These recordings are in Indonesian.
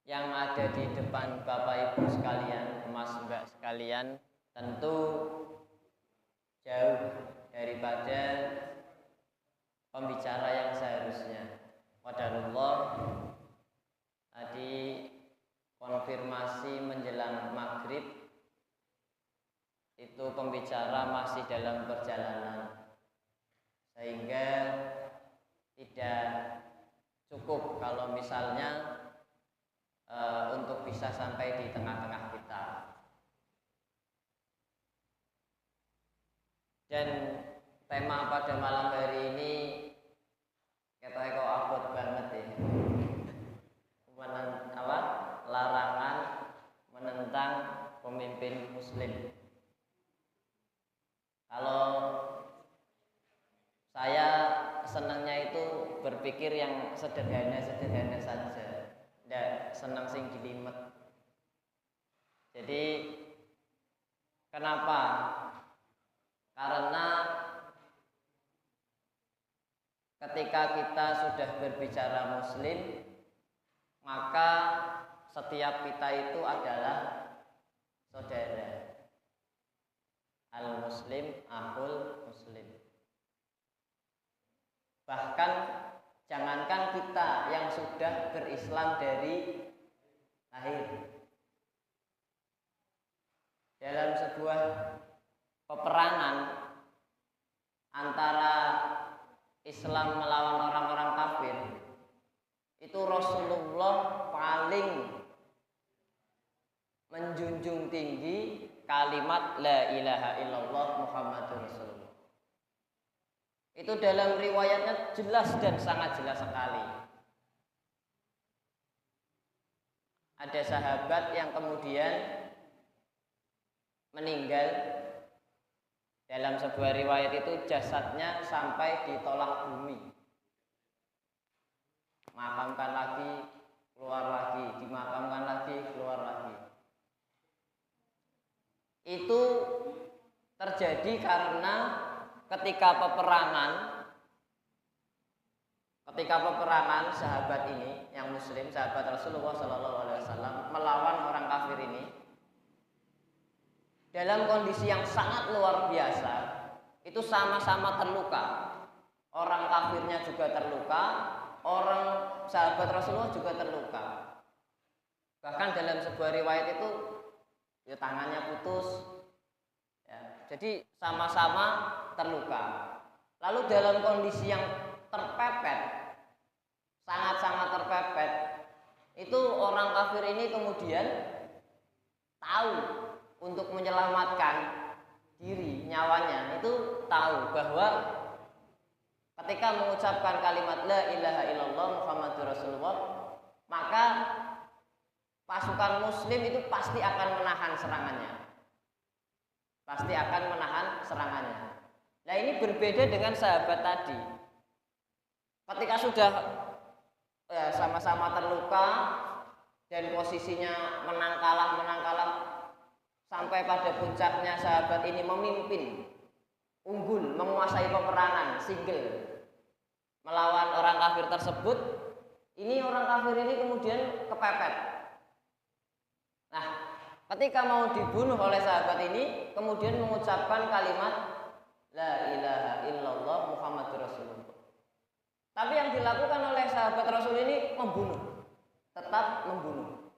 yang ada di depan Bapak Ibu sekalian, Mas Mbak sekalian, tentu jauh daripada pembicara yang seharusnya. Qadarullah, tadi konfirmasi menjelang maghrib itu pembicara masih dalam perjalanan, sehingga tidak cukup kalau misalnya untuk bisa sampai di tengah-tengah kita. Dan tema pada malam hari ini katanya kok abot banget ya. Larangan menentang pemimpin muslim. Kalau saya senangnya itu berpikir yang sederhana-sederhana saja. Nggak senang sing jelimet. Jadi kenapa? Karena ketika kita sudah berbicara muslim, maka setiap kita itu adalah saudara. Al-muslim akhul muslim. Bahkan jangankan kita yang sudah berislam dari lahir, dalam sebuah peperangan antara Islam melawan orang-orang kafir, itu Rasulullah paling menjunjung tinggi kalimat la ilaha illallah Muhammadur Rasulullah. Itu dalam riwayatnya jelas dan sangat jelas sekali. Ada sahabat yang kemudian meninggal, dalam sebuah riwayat itu jasadnya sampai ditolak bumi. Makamkan lagi, keluar lagi, dimakamkan lagi, keluar lagi. Itu terjadi karena ketika peperangan sahabat ini yang muslim, sahabat Rasulullah SAW melawan orang kafir ini dalam kondisi yang sangat luar biasa, itu sama-sama terluka. Orang kafirnya juga terluka, orang sahabat Rasulullah juga terluka. Bahkan dalam sebuah riwayat itu ya, tangannya putus ya, jadi sama-sama terluka. Lalu dalam kondisi yang terpepet, sangat-sangat terpepet, itu orang kafir ini kemudian tahu untuk menyelamatkan diri, nyawanya, itu tahu bahwa ketika mengucapkan kalimat la ilaha illallah Muhammadur Rasulullah, maka pasukan muslim itu pasti akan menahan serangannya. Pasti akan menahan serangannya. Nah, ini berbeda dengan sahabat tadi. Ketika sudah sama-sama terluka dan posisinya menang kalah, sampai pada puncaknya sahabat ini memimpin, unggul, menguasai peperangan, single melawan orang kafir tersebut. Ini orang kafir ini kemudian kepepet. Nah, ketika mau dibunuh oleh sahabat ini, kemudian mengucapkan kalimat la ilaha illallah Muhammadur Rasulullah. Tapi yang dilakukan oleh sahabat Rasul ini membunuh, tetap membunuh.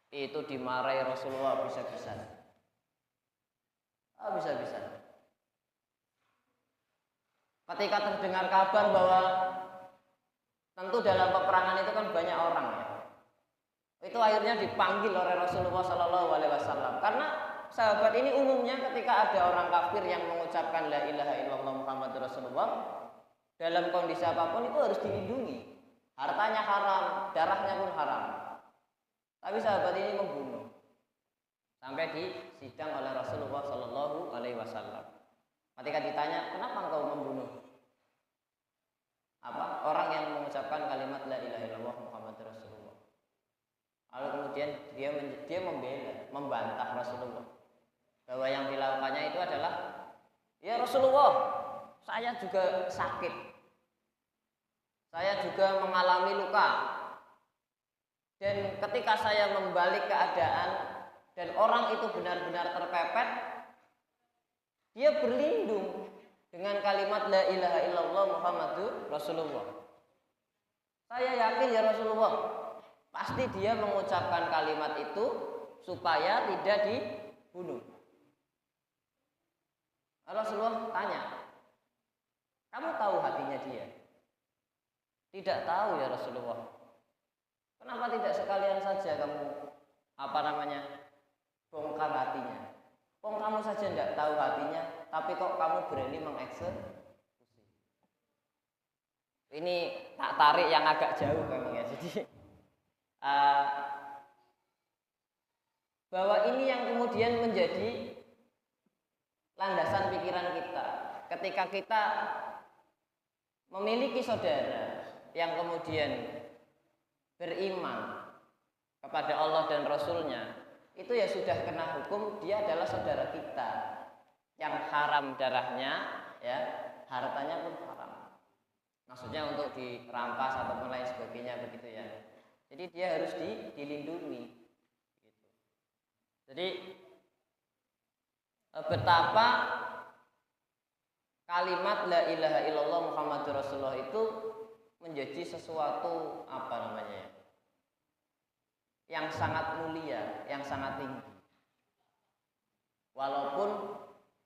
Itu dimarahi Rasulullah bisa-bisa. Bisa-bisa. Ketika terdengar kabar bahwa tentu dalam peperangan itu kan banyak orang ya, itu akhirnya dipanggil oleh Rasulullah SAW. Karena sahabat ini umumnya ketika ada orang kafir yang mengucapkan la ilaha illallah Muhammadur Rasulullah, dalam kondisi apapun itu harus dilindungi. Hartanya haram, darahnya pun haram. Tapi sahabat ini membunuh sampai disidang oleh Rasulullah SAW. Ketika ditanya, kenapa engkau membunuh orang yang mengucapkan kalimat la ilaha illallah Muhammadur Rasulullah? Lalu kemudian dia membantah Rasulullah bahwa yang dilakukannya itu adalah, ya Rasulullah, saya juga sakit, saya juga mengalami luka, Dan ketika saya membalik keadaan dan orang itu benar-benar terpepet, dia berlindung dengan kalimat la ilaha illallah Muhammadur Rasulullah. Saya yakin ya Rasulullah, pasti dia mengucapkan kalimat itu supaya tidak dibunuh. Rasulullah tanya, kamu tahu hatinya dia? Tidak tahu ya Rasulullah. Kenapa tidak sekalian saja kamu bongkar hatinya? Kamu saja tidak tahu hatinya, tapi kok kamu berani mengeksekusi? Ini tak tarik yang agak jauh memang ya. Jadi bahwa ini yang kemudian menjadi landasan pikiran kita ketika kita memiliki saudara yang kemudian beriman kepada Allah dan Rasulnya, itu ya sudah kena hukum, dia adalah saudara kita yang haram darahnya, ya hartanya pun haram. Maksudnya untuk dirampas atau lain sebagainya begitu ya. Jadi dia harus dilindungi. Gitu. Jadi betapa kalimat la ilaha illallah Muhammadur Rasulullah itu menjadi sesuatu yang sangat mulia, yang sangat tinggi. Walaupun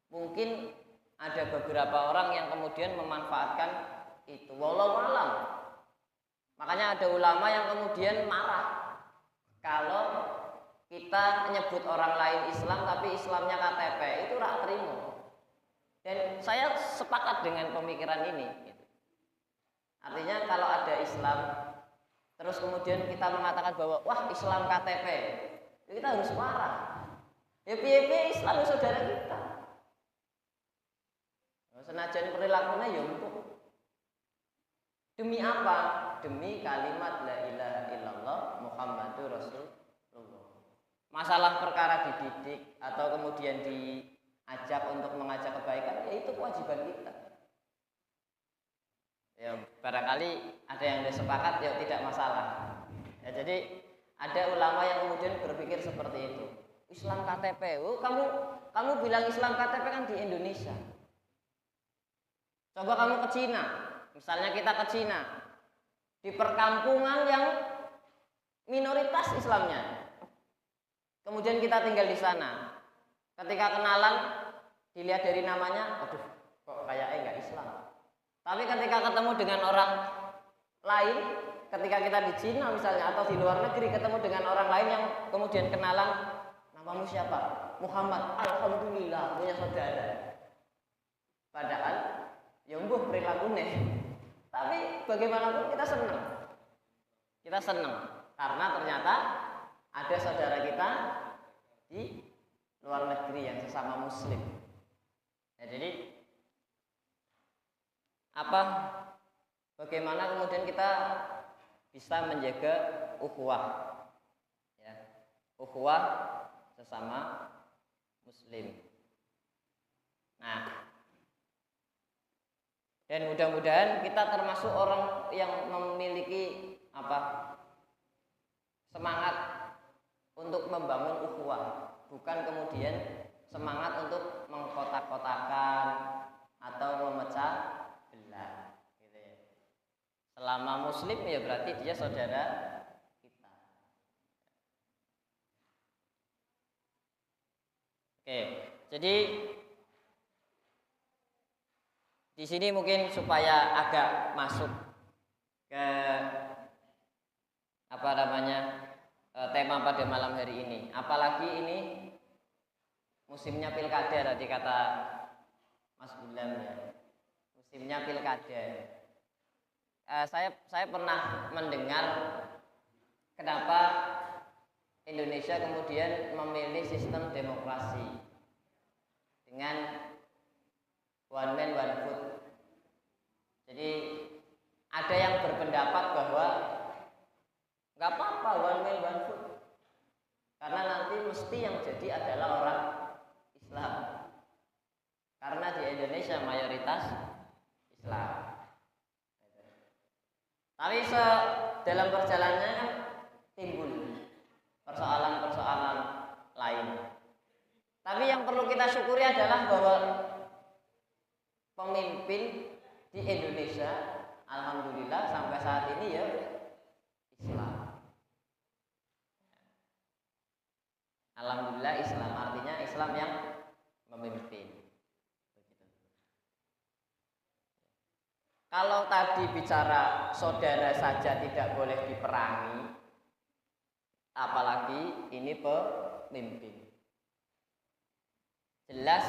mungkin ada beberapa orang yang kemudian memanfaatkan itu, wallahu alam. Makanya ada ulama yang kemudian marah kalau kita menyebut orang lain Islam tapi Islamnya KTP, itu rak terima. Dan saya sepakat dengan pemikiran ini. Artinya kalau ada Islam terus kemudian kita mengatakan bahwa wah Islam KTP, ya kita harus marah. Ya piye-piye Islam saudara kita. Senajan perilakunya ya empuk. Demi apa? Demi kalimat la ilaha illallah Muhammadur Rasulullah. Masalah perkara dididik atau kemudian diajak untuk mengajak kebaikan, ya itu kewajiban kita. Ya barangkali ada yang sepakat, ya tidak masalah. Ya, jadi ada ulama yang kemudian berpikir seperti itu. Islam KTP, kamu bilang Islam KTP kan di Indonesia. Coba kamu ke Cina, misalnya kita ke Cina, di perkampungan yang minoritas Islamnya. Kemudian kita tinggal di sana. Ketika kenalan, dilihat dari namanya, aduh, kok kayaknya nggak Islam. Tapi ketika ketemu dengan orang lain, ketika kita di Cina misalnya atau di luar negeri ketemu dengan orang lain yang kemudian kenalan, namamu siapa? Muhammad. Alhamdulillah punya saudara. Padahal ya mbuh perilakunya. Tapi bagaimanapun kita senang. Kita senang karena ternyata ada saudara kita di luar negeri yang sesama muslim. Ya, jadi bagaimana kemudian kita bisa menjaga ukhuwah, ya, ukhuwah sesama muslim. Nah, dan mudah-mudahan kita termasuk orang yang memiliki semangat untuk membangun ukhuwah, bukan kemudian semangat untuk mengkotak-kotakan atau memecah belah. Gitu ya. Selama muslim ya berarti dia saudara kita. Oke, jadi di sini mungkin supaya agak masuk ke tema pada malam hari ini. Apalagi ini musimnya pilkada tadi kata Mas Gulam ya. Musimnya pilkada. Saya pernah mendengar kenapa Indonesia kemudian memilih sistem demokrasi dengan one man one vote. Jadi ada yang berpendapat bahwa nggak apa-apa one man one vote, karena nanti mesti yang jadi adalah orang Islam, karena di Indonesia mayoritas Islam. Tapi dalam perjalanannya kan timbul persoalan-persoalan lain. Tapi yang perlu kita syukuri adalah bahwa pemimpin di Indonesia alhamdulillah sampai saat ini ya Islam. Alhamdulillah Islam, artinya Islam yang memimpin. Kalau tadi bicara saudara saja tidak boleh diperangi, apalagi ini pemimpin. Jelas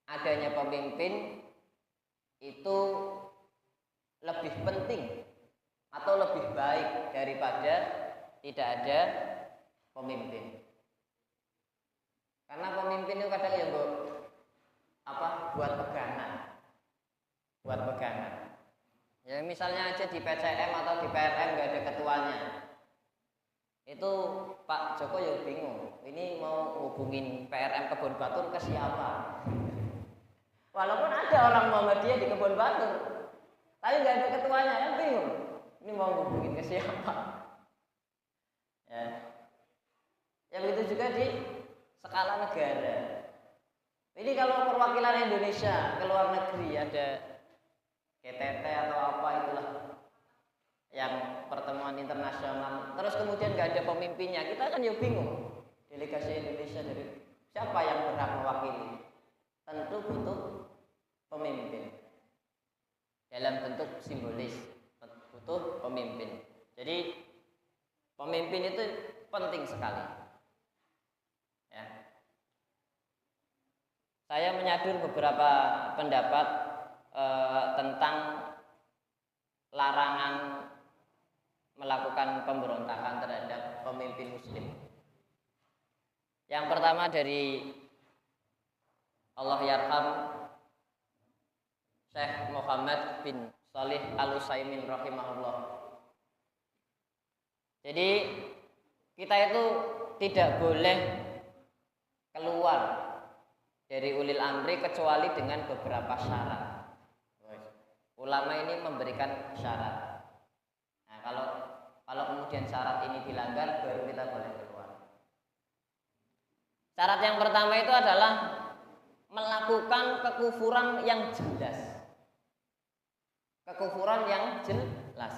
adanya pemimpin itu lebih penting atau lebih baik daripada tidak ada pemimpin. Karena pemimpin itu kadang yang buat pegangan. Ya misalnya aja di PCM atau di PRM nggak ada ketuanya, itu Pak Joko ya bingung. Ini mau hubungin PRM Kebon Batur ke siapa? Walaupun ada orang Muhammadiyah di Kebon Batur, tapi nggak ada ketuanya, kan bingung. Ini mau hubungin ke siapa? Ya begitu juga di skala negara. Ini kalau perwakilan Indonesia ke luar negeri ada KTT atau apa itulah yang pertemuan internasional, terus kemudian nggak ada pemimpinnya, kita kan ya bingung. Delegasi Indonesia dari siapa yang berhak mewakili? Tentu butuh pemimpin dalam bentuk simbolis, butuh pemimpin. Jadi pemimpin itu penting sekali. Ya. Saya menyadur beberapa pendapat tentang larangan melakukan pemberontakan terhadap pemimpin muslim. Yang pertama dari Allah yarham Syekh Muhammad bin Shalih Al-Utsaimin rahimahullah. Jadi kita itu tidak boleh keluar dari ulil amri kecuali dengan beberapa syarat. Ulama ini memberikan syarat. Nah, kalau kemudian syarat ini dilanggar, baru kita boleh keluar. Syarat yang pertama itu adalah melakukan kekufuran yang jelas. Kekufuran yang jelas.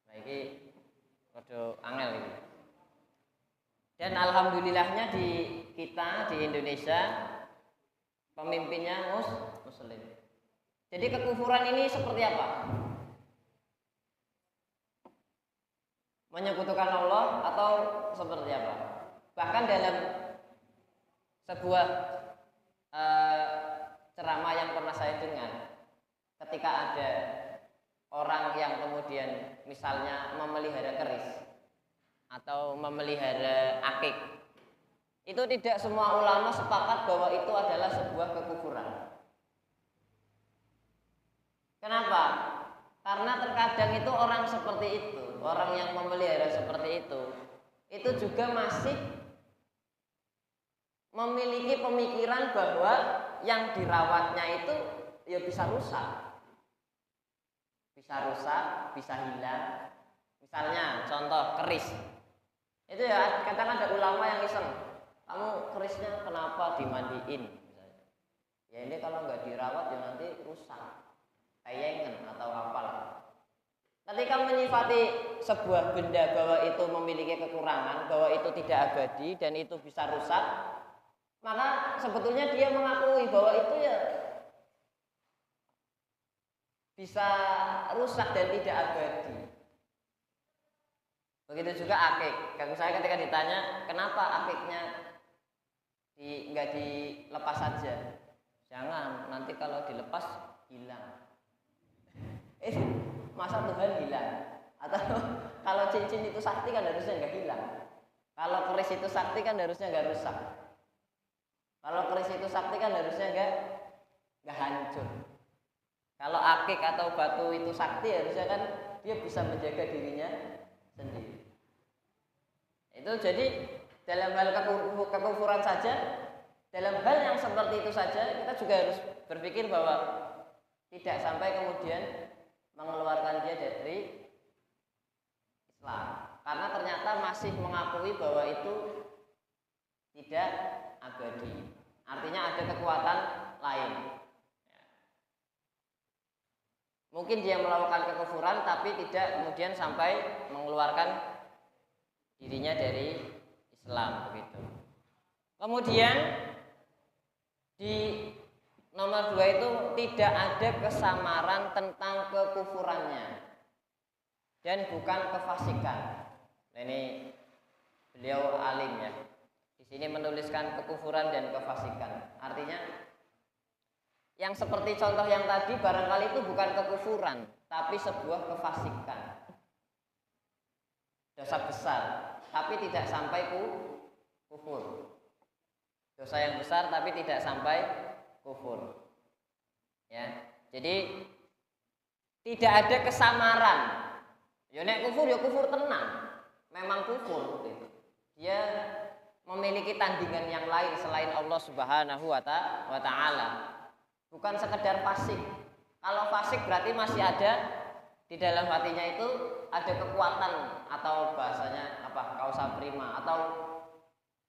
Nah, ini kode angel ini. Dan alhamdulillahnya di kita di Indonesia pemimpinnya muslim. Jadi kekufuran ini seperti apa? Menyekutukan Allah atau seperti apa? Bahkan dalam sebuah ceramah yang pernah saya dengar, ketika ada orang yang kemudian misalnya memelihara keris atau memelihara akik, itu tidak semua ulama sepakat bahwa itu adalah sebuah kekufuran. Kenapa? Karena terkadang itu orang seperti itu, orang yang memelihara seperti itu juga masih memiliki pemikiran bahwa yang dirawatnya itu ya bisa rusak. Bisa rusak, bisa hilang. Misalnya contoh keris. Itu ya kadang ada ulama yang iseng. Kamu kerisnya kenapa dimandiin? Misalnya. Ya ini kalau nggak dirawat ya nanti rusak, tayengan atau apalah. Ketika menyifati sebuah benda bahwa itu memiliki kekurangan, bahwa itu tidak abadi dan itu bisa rusak, maka sebetulnya dia mengakui bahwa itu ya bisa rusak dan tidak abadi. Begitu juga akik. Kalau saya ketika ditanya kenapa akiknya nggak dilepas saja, jangan nanti kalau dilepas hilang. Masa Tuhan hilang? Atau kalau cincin itu sakti kan harusnya nggak hilang. Kalau keris itu sakti kan harusnya nggak rusak. Kalau keris itu sakti kan harusnya nggak hancur. Kalau akik atau batu itu sakti harusnya kan dia bisa menjaga dirinya sendiri. Itu jadi dalam hal kekufuran saja, dalam hal yang seperti itu saja kita juga harus berpikir bahwa tidak sampai kemudian mengeluarkan dia dari Islam, karena ternyata masih mengakui bahwa itu tidak abadi. Artinya ada kekuatan lain. Mungkin dia melakukan kekufuran tapi tidak kemudian sampai mengeluarkan dirinya dari Islam begitu. Kemudian di nomor 2 itu tidak ada kesamaran tentang kekufurannya dan bukan kefasikan. Nah, ini beliau alim ya. Di sini menuliskan kekufuran dan kefasikan. Artinya yang seperti contoh yang tadi barangkali itu bukan kekufuran, tapi sebuah kefasikan. Dosa besar, tapi tidak sampai kufur. Dosa yang besar tapi tidak sampai kufur. Ya. Jadi tidak ada kesamaran. Ya nek kufur ya kufur tenang. Memang kufur gitu. Dia memiliki tandingan yang lain selain Allah Subhanahu wa taala. Bukan sekedar fasik. Kalau fasik berarti masih ada di dalam hatinya itu ada kekuatan atau bahasanya apa? Kausa prima atau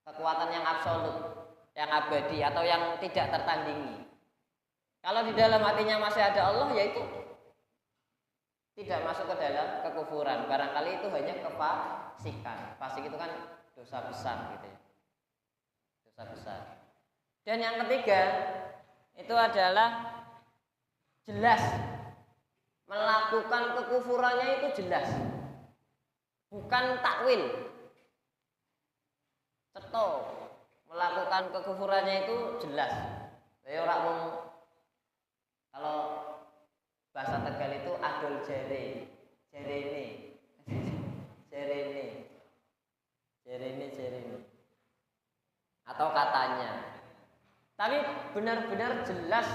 kekuatan yang absolut, yang abadi atau yang tidak tertandingi. Kalau di dalam hatinya masih ada Allah, yaitu tidak masuk ke dalam kekufuran. Barangkali itu hanya kefasikan. Fasik itu kan dosa besar gitu ya. Dosa besar. Dan yang ketiga itu adalah jelas melakukan kekufurannya itu jelas. Bukan takwil. Ceto melakukan kekufurannya itu jelas. Saya orang kalau bahasa Tegal itu adol jere, jerene, jerene, atau katanya. Tapi benar-benar jelas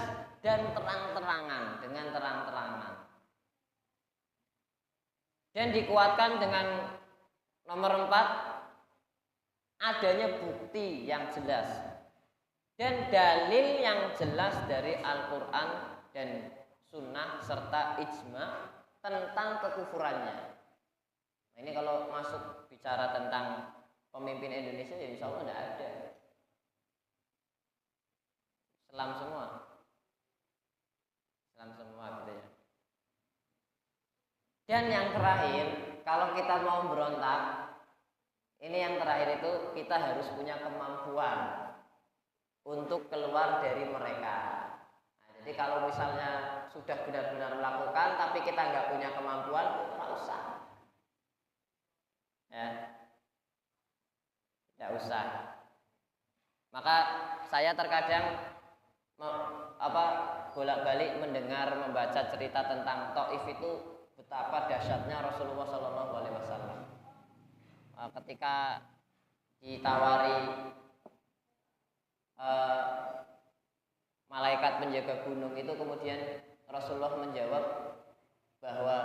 dan terang-terangan, dengan terang-terangan. Dan dikuatkan dengan nomor 4, adanya bukti yang jelas dan dalil yang jelas dari Al-Quran dan Sunnah serta ijma tentang kekufurannya. Nah, ini kalau masuk bicara tentang pemimpin Indonesia ya insya Allah tidak ada. Islam semua gitu ya. Dan yang terakhir, kalau kita mau berontak, ini yang terakhir itu kita harus punya kemampuan untuk keluar dari mereka. Nah, jadi kalau misalnya sudah benar-benar melakukan tapi kita nggak punya kemampuan, nggak usah. Ya, nggak usah. Maka saya terkadang bolak-balik mendengar membaca cerita tentang Taif itu betapa dahsyatnya Rasulullah SAW. Ketika ditawari malaikat penjaga gunung itu, kemudian Rasulullah menjawab bahwa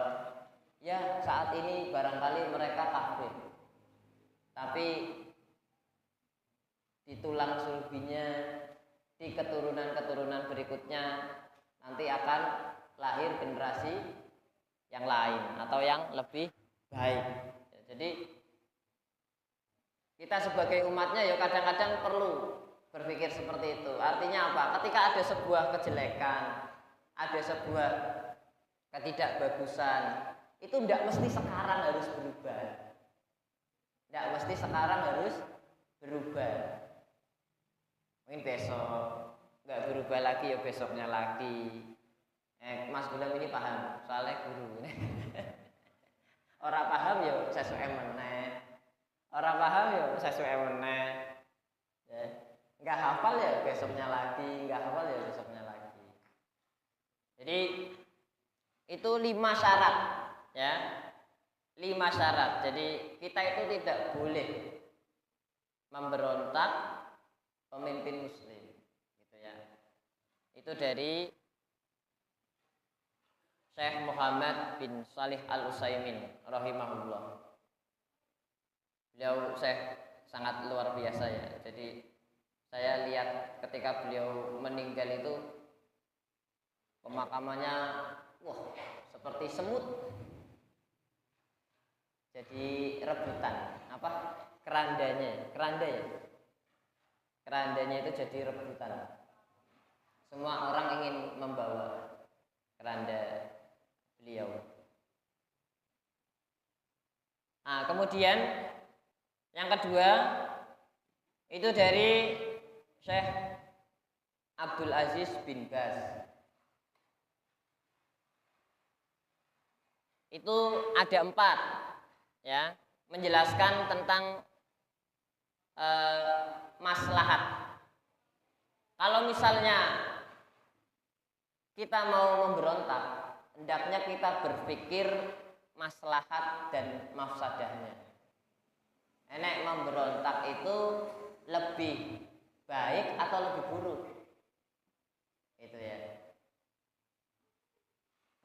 ya saat ini barangkali mereka kafir, tapi di tulang sulbinya, di keturunan-keturunan berikutnya nanti akan lahir generasi yang lain atau yang lebih baik. Jadi kita sebagai umatnya ya kadang-kadang perlu berpikir seperti itu. Artinya apa? Ketika ada sebuah kejelekan, ada sebuah ketidakbagusan, itu tidak mesti sekarang harus berubah. Tidak mesti sekarang harus berubah. Mungkin besok nggak berubah lagi ya besoknya lagi. Mas Gulam ini paham, soalnya guru. Orang paham ya sesuai meneh. Orang paham ya sesuai meneh. Ya. Nggak hafal ya besoknya lagi, nggak hafal ya besoknya lagi. Jadi itu 5 syarat, ya. 5 syarat. Jadi kita itu tidak boleh memberontak pemimpin muslim, gitu ya. Itu dari Syekh Muhammad bin Shalih Al-Utsaimin rahimahullah. Beliau Syekh sangat luar biasa ya. Jadi saya lihat ketika beliau meninggal itu pemakamannya wah seperti semut. jadi rebutan. Apa? Keranda ya. Kerandanya itu jadi rebutan. Semua orang ingin membawa keranda beliau. Nah, kemudian yang kedua itu dari Syekh Abdul Aziz bin Baz. Itu ada 4 ya, menjelaskan tentang maslahat. Kalau misalnya kita mau memberontak, hendaknya kita berpikir maslahat dan mafsadahnya. Enek memberontak itu lebih baik atau lebih buruk? Itu ya.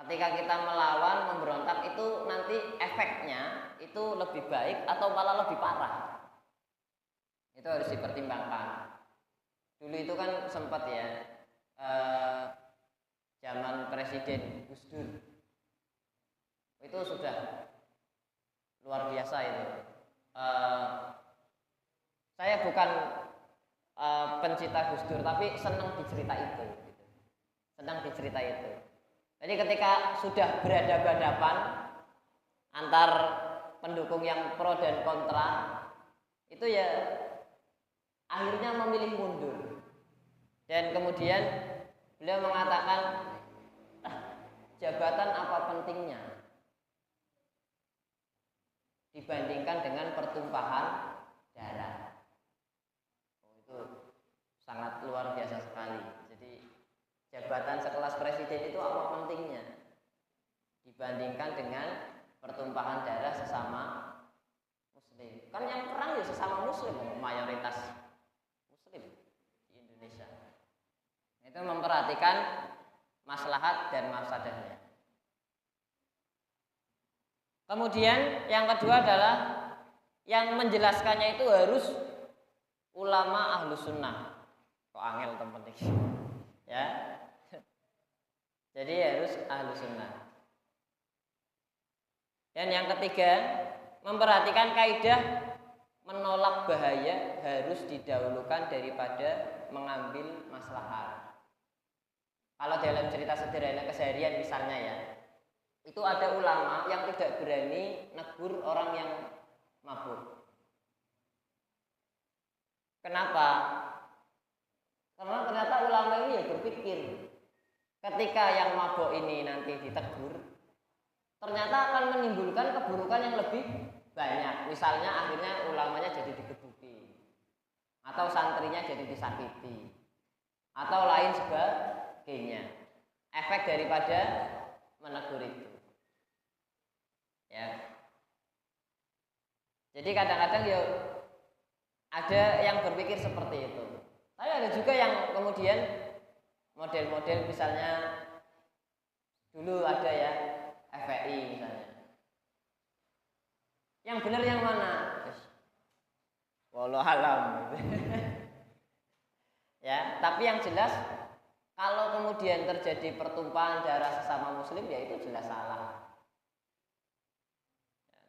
Ketika kita melawan, memberontak itu nanti efeknya itu lebih baik atau malah lebih parah? Itu harus dipertimbangkan. Dulu itu kan sempat ya, zaman Presiden Gus Dur, itu sudah luar biasa itu. Saya bukan pencinta Gus Dur, tapi senang dicerita itu. Senang dicerita itu. Jadi ketika sudah berhadapan-hadapan antar pendukung yang pro dan kontra, itu ya akhirnya memilih mundur. Dan kemudian beliau mengatakan, jabatan apa pentingnya dibandingkan dengan pertumpahan darah. Itu sangat luar biasa sekali. Jadi jabatan sekelas presiden itu apa pentingnya dibandingkan dengan pertumpahan darah sesama muslim. Kan yang perang ya sesama muslim, mayoritas muslim di Indonesia. Itu memperhatikan maslahat dan mafsadahnya. Kemudian yang kedua adalah yang menjelaskannya itu harus ulama ahlu sunnah. Kok angel teman ini? Ya. Jadi harus ahlu sunnah. Dan yang ketiga, memperhatikan kaidah menolak bahaya harus didahulukan daripada mengambil maslahat. Kalau dalam cerita sederhana keseharian misalnya ya, itu ada ulama yang tidak berani negur orang yang mabuk. Kenapa? Karena ternyata ulama ini ya berpikir, ketika yang mabuk ini nanti ditegur, ternyata akan menimbulkan keburukan yang lebih banyak. Misalnya akhirnya ulamanya jadi digebuki, atau santrinya jadi disakiti, atau lain sebagainya. Efek daripada menegur itu. Ya. Jadi kadang-kadang ya ada yang berpikir seperti itu. Tapi ada juga yang kemudian model-model misalnya dulu ada ya FPI misalnya. Yang benar yang mana? Wallahu alam. Ya, tapi yang jelas kalau kemudian terjadi pertumpahan darah sesama muslim ya itu jelas salah.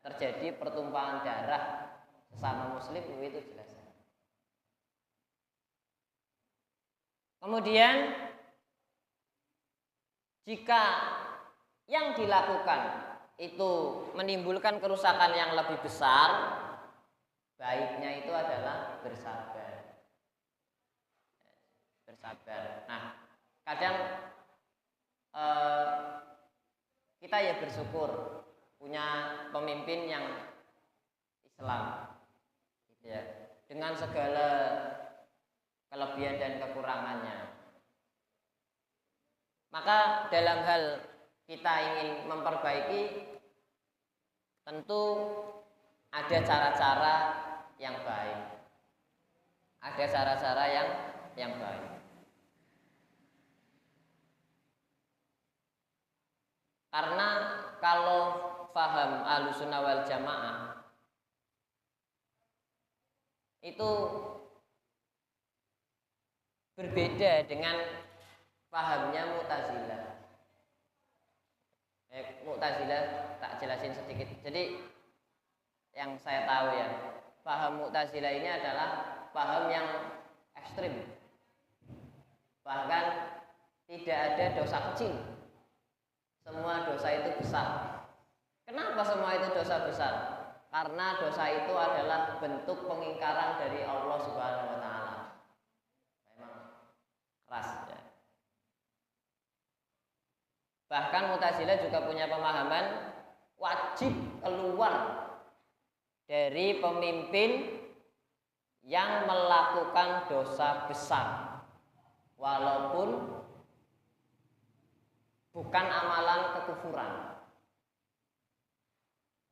Terjadi pertumpahan darah sesama muslim itu jelas salah. Kemudian jika yang dilakukan itu menimbulkan kerusakan yang lebih besar, baiknya itu adalah bersabar. Bersabar. Nah, kadang kita ya bersyukur punya pemimpin yang Islam, gitu ya, dengan segala kelebihan dan kekurangannya. Maka dalam hal kita ingin memperbaiki, tentu ada cara-cara yang baik, ada cara-cara yang baik. Karena kalau faham Ahlussunnah wal Jamaah itu berbeda dengan pahamnya Mu'tazilah. Mu'tazilah tak jelasin sedikit. Jadi yang saya tahu ya, paham Mu'tazilah ini adalah paham yang ekstrim. Bahkan tidak ada dosa kecil. Semua dosa itu besar. Kenapa semua itu dosa besar? Karena dosa itu adalah bentuk pengingkaran dari Allah Subhanahu wa taala. Memang keras ya. Bahkan Mu'tazilah juga punya pemahaman wajib keluar dari pemimpin yang melakukan dosa besar walaupun bukan amalan kekufuran.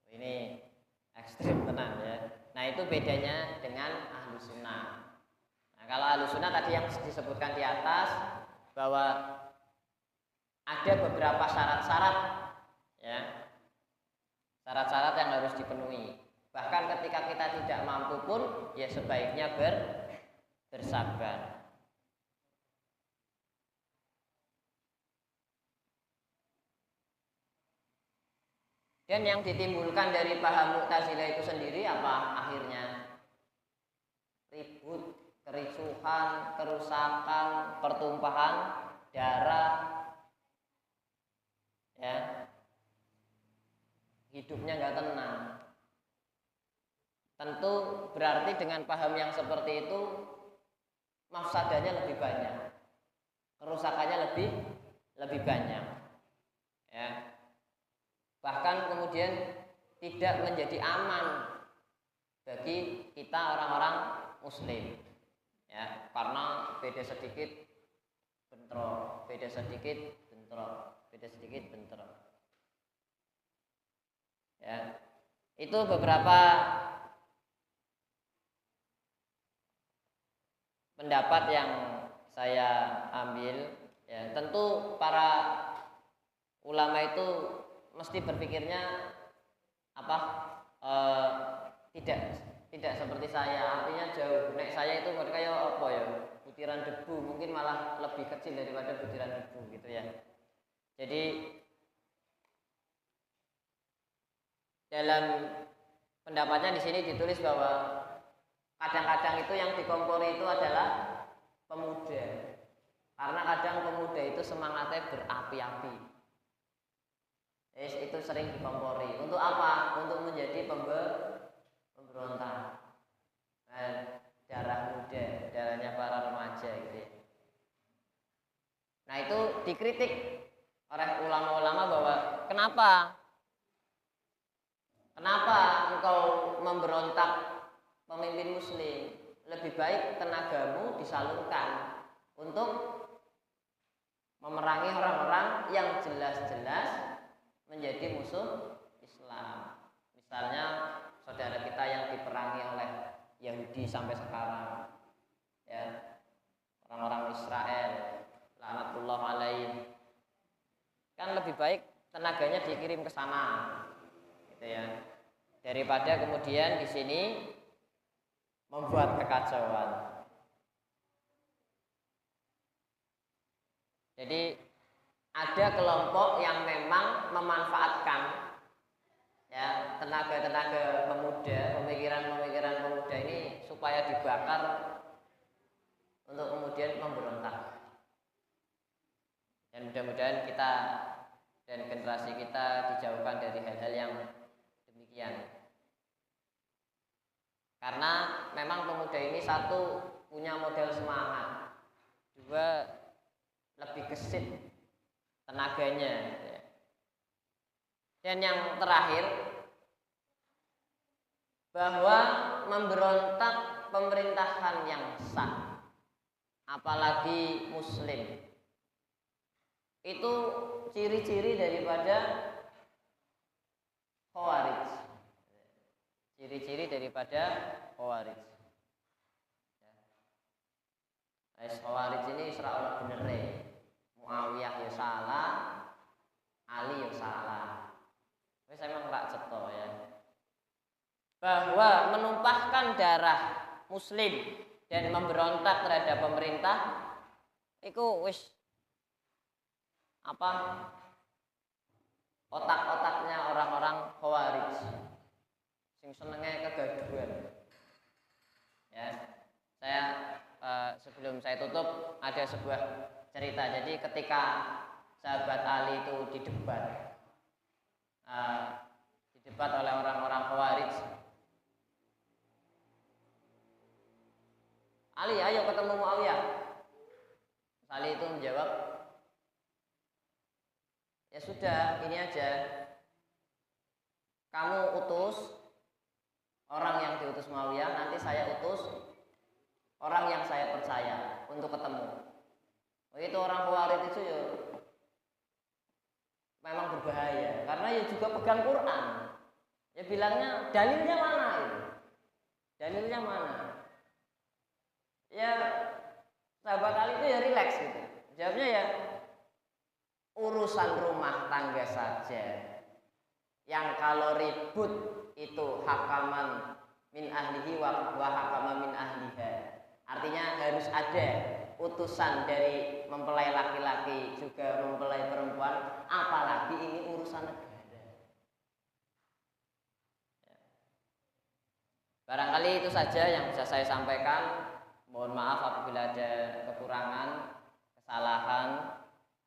Ini ekstrim tenan ya. Nah itu bedanya dengan ahlu sunnah. Nah kalau ahlu sunnah tadi yang disebutkan di atas bahwa ada beberapa syarat-syarat ya, syarat-syarat yang harus dipenuhi. Bahkan ketika kita tidak mampu pun ya sebaiknya bersabar. Dan yang ditimbulkan dari paham Mu'tazilah itu sendiri apa akhirnya? Ribut, kericuhan, kerusakan, pertumpahan darah, ya, hidupnya nggak tenang. Tentu berarti dengan paham yang seperti itu mafsadahnya lebih banyak, kerusakannya lebih banyak, ya. Bahkan kemudian tidak menjadi aman bagi kita orang-orang muslim ya, karena beda sedikit bentrok, beda sedikit bentrok, beda sedikit bentrok ya. Itu beberapa pendapat yang saya ambil ya. Tentu para ulama itu mesti berpikirnya apa tidak seperti saya, artinya jauh. Nek saya itu kayak apa ya, butiran debu, mungkin malah lebih kecil daripada butiran debu gitu ya. Jadi dalam pendapatnya di sini ditulis bahwa kadang-kadang itu yang dikompori itu adalah pemuda, karena kadang pemuda itu semangatnya berapi-api. Itu sering dikompori. Untuk apa? Untuk menjadi pemberontak. Darah muda, darahnya para remaja gitu ya. Nah itu dikritik oleh ulama-ulama bahwa kenapa engkau memberontak pemimpin muslim? Lebih baik tenagamu disalurkan untuk memerangi orang-orang yang jelas-jelas menjadi musuh Islam. Misalnya saudara kita yang diperangi oleh Yahudi sampai sekarang ya, orang-orang Israel laknatullah alaih, kan lebih baik tenaganya dikirim ke sana gitu ya, daripada kemudian di sini membuat kekacauan. Jadi ada kelompok yang memang memanfaatkan ya tenaga-tenaga pemuda, pemikiran-pemikiran pemuda ini supaya dibakar untuk kemudian memberontak. Dan mudah-mudahan kita dan generasi kita dijauhkan dari hal-hal yang demikian. Karena memang pemuda ini satu punya model semangat, dua lebih gesit tenaganya. Dan yang terakhir, bahwa memberontak pemerintahan yang sah, apalagi muslim, itu ciri-ciri daripada Khawarij. Ciri-ciri daripada Khawarij. Khawarij ini serah bener ya. Muawiyah ya salah, Ali ya salah. Wis emang rak cetha ya. Bahwa menumpahkan darah muslim dan memberontak terhadap pemerintah itu wis otak-otaknya orang-orang Khawarij. sing senenge kegaduhan. Ya, saya sebelum saya tutup ada sebuah cerita. Jadi ketika sahabat Ali itu didebat oleh orang-orang Khawarij. Ali, ayo ketemu Muawiyah. Ali itu menjawab, ya sudah, ini aja. Kamu utus orang yang diutus Muawiyah, nanti saya utus orang yang saya percaya untuk ketemu. Begitu orang Khawarij itu ya memang berbahaya, karena ya juga pegang Quran. Ya bilangnya dalilnya mana itu? Dalilnya mana? Ya sahabat Ali itu ya rileks gitu. Jawabnya ya urusan rumah tangga saja. Yang kalau ribut itu hakaman min ahlihi wa hakaman min ahliha. Artinya harus ada utusan dari mempelai laki-laki juga mempelai perempuan, apalagi ini urusan negara. Barangkali itu saja yang bisa saya sampaikan. Mohon maaf apabila ada kekurangan, kesalahan.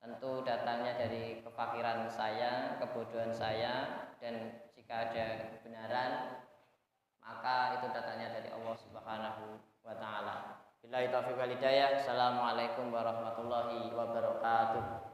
Tentu datangnya dari kefakiran saya, kebodohan saya, dan jika ada kebenaran maka itu datangnya dari Allah Subhanahu wa taala. Billahi taufiq wal hidayah. Assalamualaikum warahmatullahi wabarakatuh.